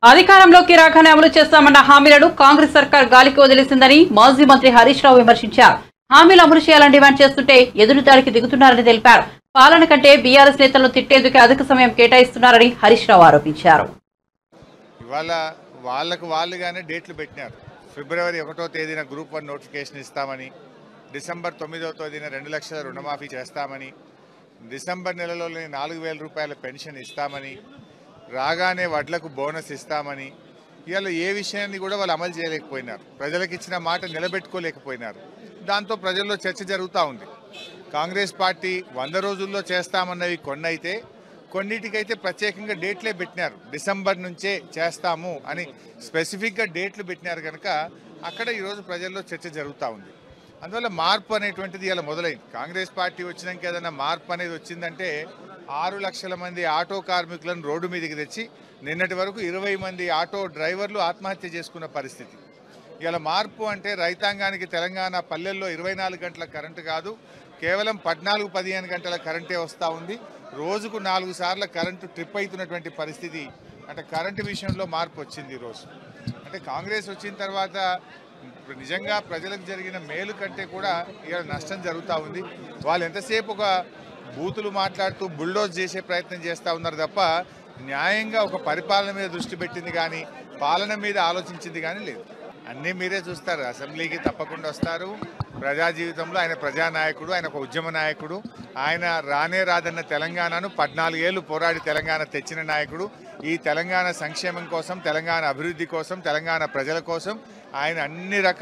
అధికారంలోకి రాగానే అమలు చేస్తామన్న హామీలను కాంగ్రెస్ సర్కార్ గాలికి వదిలేసిందని మాజీ మంత్రి హరీష్ రావు విమర్శించారు. హామీలు అమలు చేయాలని డిమాండ్ చేస్తుంటే ఎదురుదాడికి దిగుతున్నారని తెలిపారు. పాలన కంటే బీఆర్ఎస్ నేతలను తిట్టేందుకు అధిక సమయం కేటాయిస్తున్నారని హరీష్ రావు ఆరోపించారు. ఇవాళ వాళ్ళుగానే డేట్లు పెట్టినారు. ఫిబ్రవరి 1వ తేదీన గ్రూప్ 1 నోటిఫికేషన్ ఇస్తామని, డిసెంబర్ 9వ తేదీన 2 లక్షల రుణమాఫీ చేస్తామని, డిసెంబర్ నెలలోనే 4,000 రూపాయల పెన్షన్ ఇస్తామని, రాగానే వడ్లకు బోనస్ ఇస్తామని, ఇవాళ ఏ విషయాన్ని కూడా వాళ్ళు అమలు చేయలేకపోయినారు. ప్రజలకు ఇచ్చిన మాట నిలబెట్టుకోలేకపోయినారు. దాంతో ప్రజల్లో చర్చ జరుగుతూ ఉంది. కాంగ్రెస్ పార్టీ 100 రోజుల్లో చేస్తామన్నవి కొన్ని అయితే, కొన్నిటికైతే ప్రత్యేకంగా డేట్లే పెట్టినారు. డిసెంబర్ నుంచే చేస్తాము అని స్పెసిఫిక్గా డేట్లు పెట్టినారు కనుక అక్కడ ఈరోజు ప్రజల్లో చర్చ జరుగుతూ ఉంది. అందువల్ల మార్పు అనేటువంటిది ఇలా మొదలైంది. కాంగ్రెస్ పార్టీ వచ్చినాక ఏదైనా మార్పు అనేది వచ్చిందంటే 6 లక్షల మంది ఆటో కార్మికులను రోడ్డు మీదకి తెచ్చి నిన్నటి వరకు 20 మంది ఆటో డ్రైవర్లు ఆత్మహత్య చేసుకున్న పరిస్థితి. ఇలా మార్పు అంటే రైతాంగానికి తెలంగాణ పల్లెల్లో 24 గంటల కరెంటు కాదు, కేవలం 14-15 గంటల కరెంటే వస్తూ ఉంది. రోజుకు 4 సార్ల కరెంటు ట్రిప్ అవుతున్నటువంటి పరిస్థితి. అంటే కరెంటు విషయంలో మార్పు వచ్చింది ఈరోజు. అంటే కాంగ్రెస్ వచ్చిన తర్వాత నిజంగా ప్రజలకు జరిగిన మేలు కంటే కూడా ఇలా నష్టం జరుగుతూ ఉంది. వాళ్ళు ఎంతసేపు ఒక బూతులు మాట్లాడుతూ బుల్డోజ్ చేసే ప్రయత్నం చేస్తూ ఉన్నారు తప్ప న్యాయంగా ఒక పరిపాలన మీద దృష్టి పెట్టింది కానీ పాలన మీద ఆలోచించింది కానీ లేదు. అన్నీ మీరే చూస్తారు. అసెంబ్లీకి తప్పకుండా వస్తారు. ప్రజా జీవితంలో ఆయన ప్రజానాయకుడు, ఆయన ఒక ఉద్యమ నాయకుడు. ఆయన రానే రాదన్న తెలంగాణను 14 ఏళ్లు పోరాడి తెలంగాణ తెచ్చిన నాయకుడు. ఈ తెలంగాణ సంక్షేమం కోసం, తెలంగాణ అభివృద్ధి కోసం, తెలంగాణ ప్రజల కోసం ఆయన అన్ని రకాల